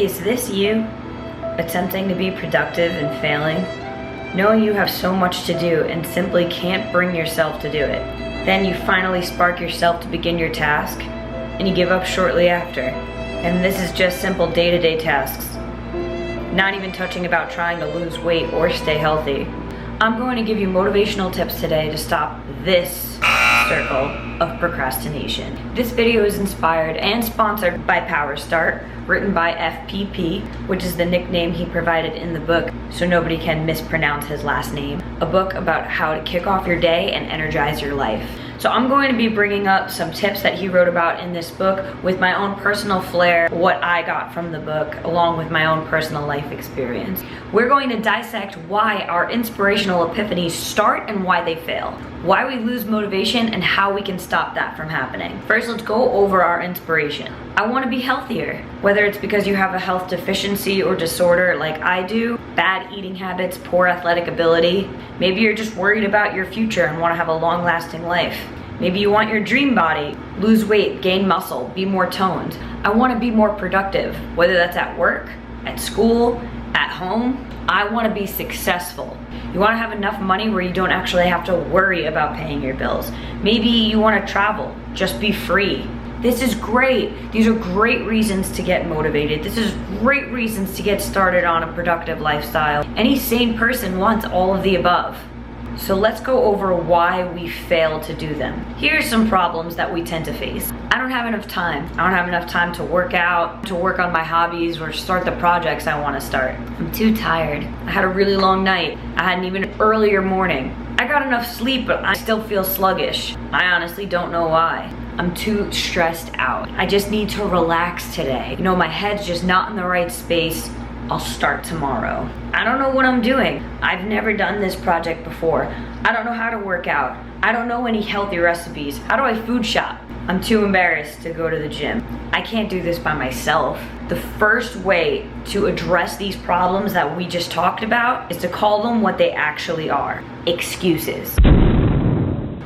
Is this you? Attempting to be productive and failing? Knowing you have so much to do and simply can't bring yourself to do it. Then you finally spark yourself to begin your task, and you give up shortly after. And this is just simple day-to-day tasks. Not even touching about trying to lose weight or stay healthy. I'm going to give you motivational tips today to stop this circle of procrastination. This video is inspired and sponsored by Power Start, written by FPP, which is the nickname he provided in the book so nobody can mispronounce his last name. A book about how to kick off your day and energize your life. So I'm going to be bringing up some tips that he wrote about in this book with my own personal flair, what I got from the book, along with my own personal life experience. We're going to dissect why our inspirational epiphanies start and why they fail, why we lose motivation and how we can stop that from happening. First, let's go over our inspiration. I want to be healthier, whether it's because you have a health deficiency or disorder like I do, bad eating habits, poor athletic ability. Maybe you're just worried about your future and want to have a long-lasting life. Maybe you want your dream body, lose weight, gain muscle, be more toned. I want to be more productive, whether that's at work, at school, at home. I want to be successful. You want to have enough money where you don't actually have to worry about paying your bills. Maybe you want to travel, just be free. This is great. These are great reasons to get motivated. This is great reasons to get started on a productive lifestyle. Any sane person wants all of the above. So let's go over why we fail to do them. Here's some problems that we tend to face. I don't have enough time. I don't have enough time to work out, to work on my hobbies, or start the projects I want to start. I'm too tired. I had a really long night. I had an even earlier morning. I got enough sleep, but I still feel sluggish. I honestly don't know why. I'm too stressed out. I just need to relax today. You know, my head's just not in the right space. I'll start tomorrow. I don't know what I'm doing. I've never done this project before. I don't know how to work out. I don't know any healthy recipes. How do I food shop? I'm too embarrassed to go to the gym. I can't do this by myself. The first way to address these problems that we just talked about is to call them what they actually are: excuses.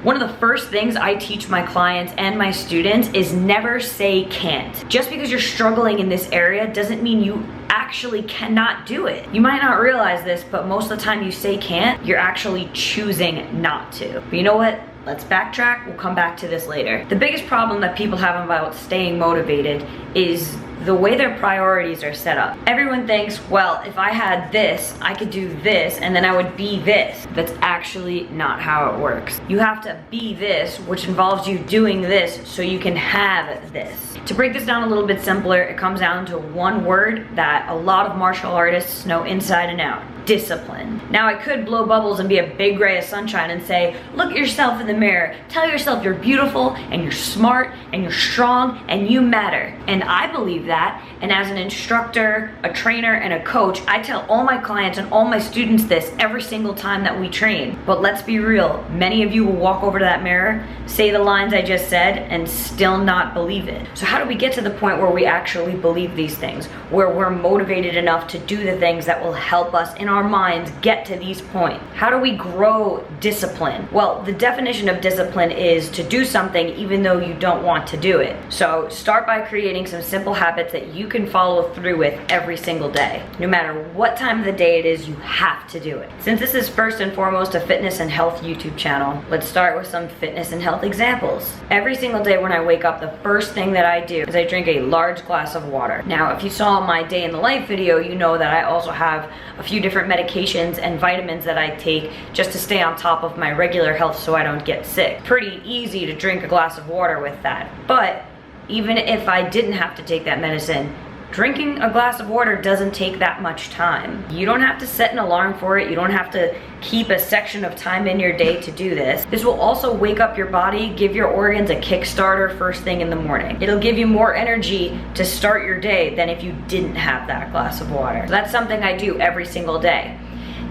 One of the first things I teach my clients and my students is never say can't. Just because you're struggling in this area doesn't mean you actually cannot do it. You might not realize this, but most of the time you say can't, you're actually choosing not to. But you know what? Let's backtrack. We'll come back to this later. The biggest problem that people have about staying motivated is the way their priorities are set up. Everyone thinks, well, if I had this, I could do this, and then I would be this. That's actually not how it works. You have to be this, which involves you doing this so you can have this. To break this down a little bit simpler, it comes down to one word that a lot of martial artists know inside and out: discipline. Now, I could blow bubbles and be a big ray of sunshine and say, look at yourself in the mirror, tell yourself you're beautiful and you're smart and you're strong and you matter. And I believe that, and as an instructor, a trainer, and a coach, I tell all my clients and all my students this every single time that we train. But let's be real, many of you will walk over to that mirror, say the lines I just said, and still not believe it. So how do we get to the point where we actually believe these things, where we're motivated enough to do the things that will help us in our minds get to these points? How do we grow discipline? Well, the definition of discipline is to do something even though you don't want to do it. So start by creating some simple habits that you can follow through with every single day. No matter what time of the day it is, you have to do it. Since this is first and foremost a fitness and health YouTube channel, let's start with some fitness and health examples. Every single day when I wake up, the first thing that I do is I drink a large glass of water. Now, if you saw my day in the life video, you know that I also have a few different medications and vitamins that I take just to stay on top of my regular health so I don't get sick. Pretty easy to drink a glass of water with that. But even if I didn't have to take that medicine, drinking a glass of water doesn't take that much time. You don't have to set an alarm for it. You don't have to keep a section of time in your day to do this. This will also wake up your body, give your organs a kickstarter first thing in the morning. It'll give you more energy to start your day than if you didn't have that glass of water. So that's something I do every single day.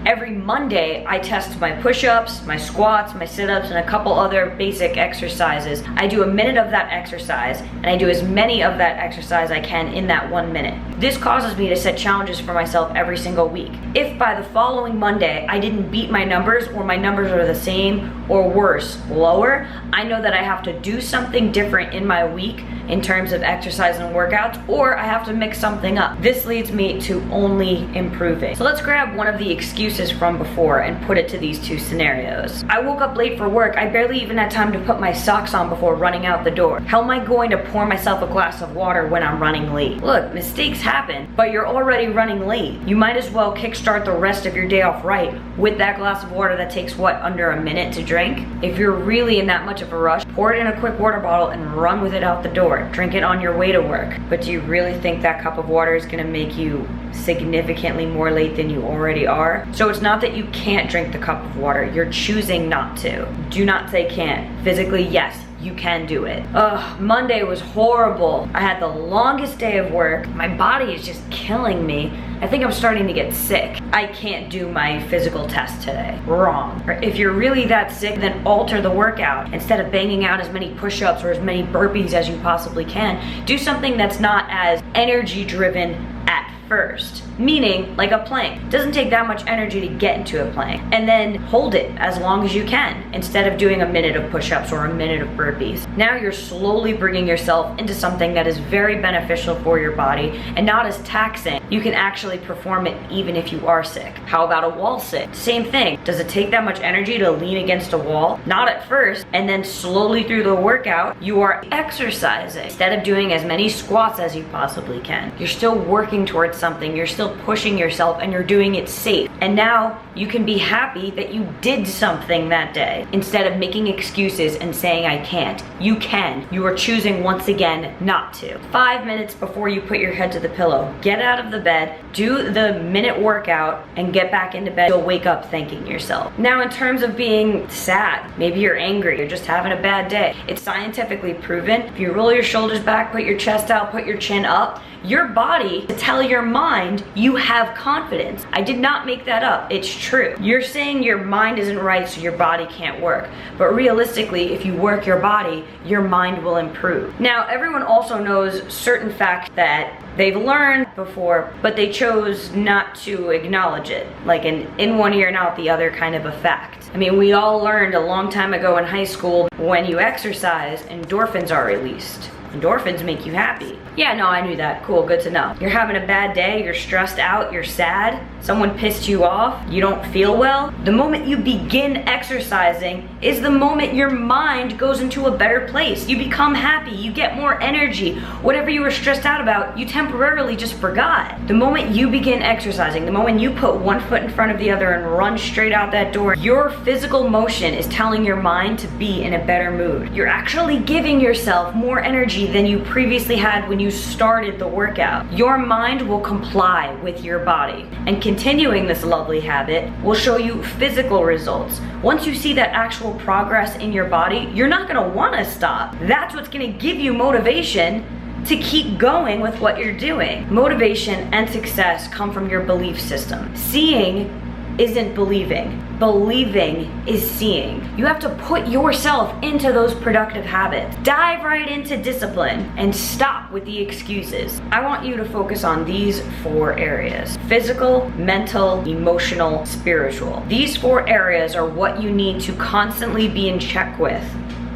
Every Monday, I test my push-ups, my squats, my sit-ups, and a couple other basic exercises. I do a minute of that exercise, and I do as many of that exercise I can in that 1 minute. This causes me to set challenges for myself every single week. If by the following Monday I didn't beat my numbers, or my numbers are the same or worse, lower, I know that I have to do something different in my week in terms of exercise and workouts, or I have to mix something up. This leads me to only improving. So let's grab one of the excuses from before and put it to these two scenarios. I woke up late for work. I barely even had time to put my socks on before running out the door. How am I going to pour myself a glass of water when I'm running late? Look, mistakes happen, but you're already running late. You might as well kickstart the rest of your day off right with that glass of water that takes, what, under a minute to drink? If you're really in that much of a rush, pour it in a quick water bottle and run with it out the door. Drink it on your way to work. But do you really think that cup of water is gonna make you significantly more late than you already are? So it's not that you can't drink the cup of water, you're choosing not to. Do not say can't. Physically, yes, you can do it. Ugh, Monday was horrible. I had the longest day of work. My body is just killing me. I think I'm starting to get sick. I can't do my physical test today. Wrong. If you're really that sick, then alter the workout. Instead of banging out as many push-ups or as many burpees as you possibly can, do something that's not as energy driven at first. Meaning, like a plank. It doesn't take that much energy to get into a plank. And then hold it as long as you can, instead of doing a minute of push-ups or a minute of burpees. Now you're slowly bringing yourself into something that is very beneficial for your body and not as taxing. You can actually perform it even if you are sick. How about a wall sit? Same thing. Does it take that much energy to lean against a wall? Not at first, and then slowly through the workout, you are exercising. Instead of doing as many squats as you possibly can, you're still working towards something. You're still pushing yourself, and you're doing it safe. And now you can be happy that you did something that day instead of making excuses and saying I can't. You can. You are choosing once again not to. 5 minutes before you put your head to the pillow, get out of the bed, do the minute workout, and get back into bed. You'll wake up thanking yourself. Now, in terms of being sad, maybe you're angry, you're just having a bad day. It's scientifically proven. If you roll your shoulders back, put your chest out, put your chin up, your body to tell your mind you have confidence. I did not make that up. It's true. You're saying your mind isn't right, so your body can't work. But realistically, if you work your body, your mind will improve. Now, everyone also knows certain facts that they've learned before, but they chose not to acknowledge it. Like an in one ear and out the other kind of a fact. I mean, we all learned a long time ago in high school, when you exercise, endorphins are released. Endorphins make you happy. Yeah, no, I knew that. Cool, good to know. You're having a bad day, you're stressed out, you're sad, someone pissed you off, you don't feel well. The moment you begin exercising is the moment your mind goes into a better place. You become happy, you get more energy. Whatever you were stressed out about, you temporarily just forgot. The moment you begin exercising, the moment you put one foot in front of the other and run straight out that door, your physical motion is telling your mind to be in a better mood. You're actually giving yourself more energy than you previously had when you started the workout. Your mind will comply with your body, and continuing this lovely habit will show you physical results. Once you see that actual progress in your body, you're not gonna wanna stop. That's what's gonna give you motivation to keep going with what you're doing. Motivation and success come from your belief system. Seeing isn't believing. Believing is seeing. You have to put yourself into those productive habits. Dive right into discipline and stop with the excuses. I want you to focus on these 4 areas: physical, mental, emotional, spiritual. These 4 areas are what you need to constantly be in check with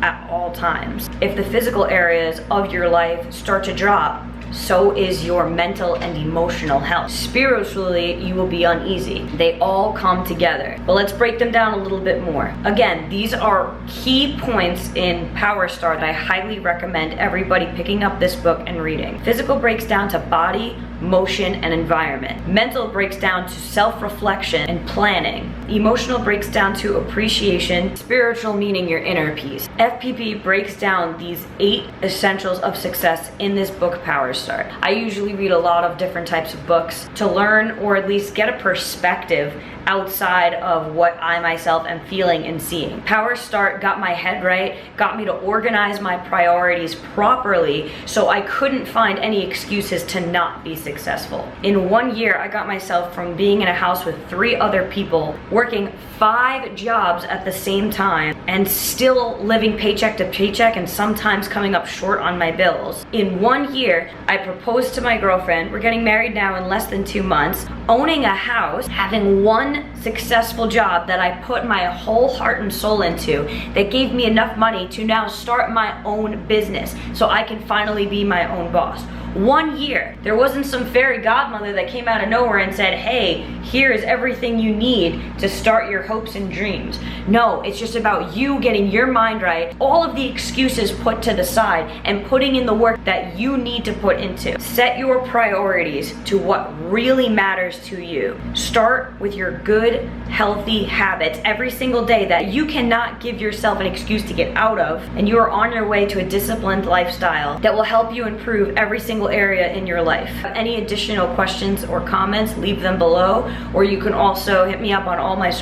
at all times. If the physical areas of your life start to drop, so is your mental and emotional health. Spiritually, you will be uneasy. They all come together. But let's break them down a little bit more. Again, these are key points in Power Star that I highly recommend everybody picking up this book and reading. Physical breaks down to body, motion, and environment. Mental breaks down to self-reflection and planning. Emotional breaks down to appreciation. Spiritual meaning your inner peace. FPP breaks down these 8 essentials of success in this book, Power Start. I usually read a lot of different types of books to learn, or at least get a perspective outside of what I myself am feeling and seeing. Power Start got my head right, got me to organize my priorities properly, so I couldn't find any excuses to not be successful. In 1 year, I got myself from being in a house with 3 other people, working 5 jobs at the same time, and still living paycheck to paycheck and sometimes coming up short on my bills. In 1 year, I proposed to my girlfriend. We're getting married now in less than 2 months, owning a house, having 1 successful job that I put my whole heart and soul into that gave me enough money to now start my own business so I can finally be my own boss. 1 year. There wasn't some fairy godmother that came out of nowhere and said, hey, here is everything you need to start your hopes and dreams. No, it's just about you getting your mind right, all of the excuses put to the side, and putting in the work that you need to put into. Set your priorities to what really matters to you. Start with your good, healthy habits every single day that you cannot give yourself an excuse to get out of, and you are on your way to a disciplined lifestyle that will help you improve every single area in your life. Any additional questions or comments, leave them below, or you can also hit me up on all my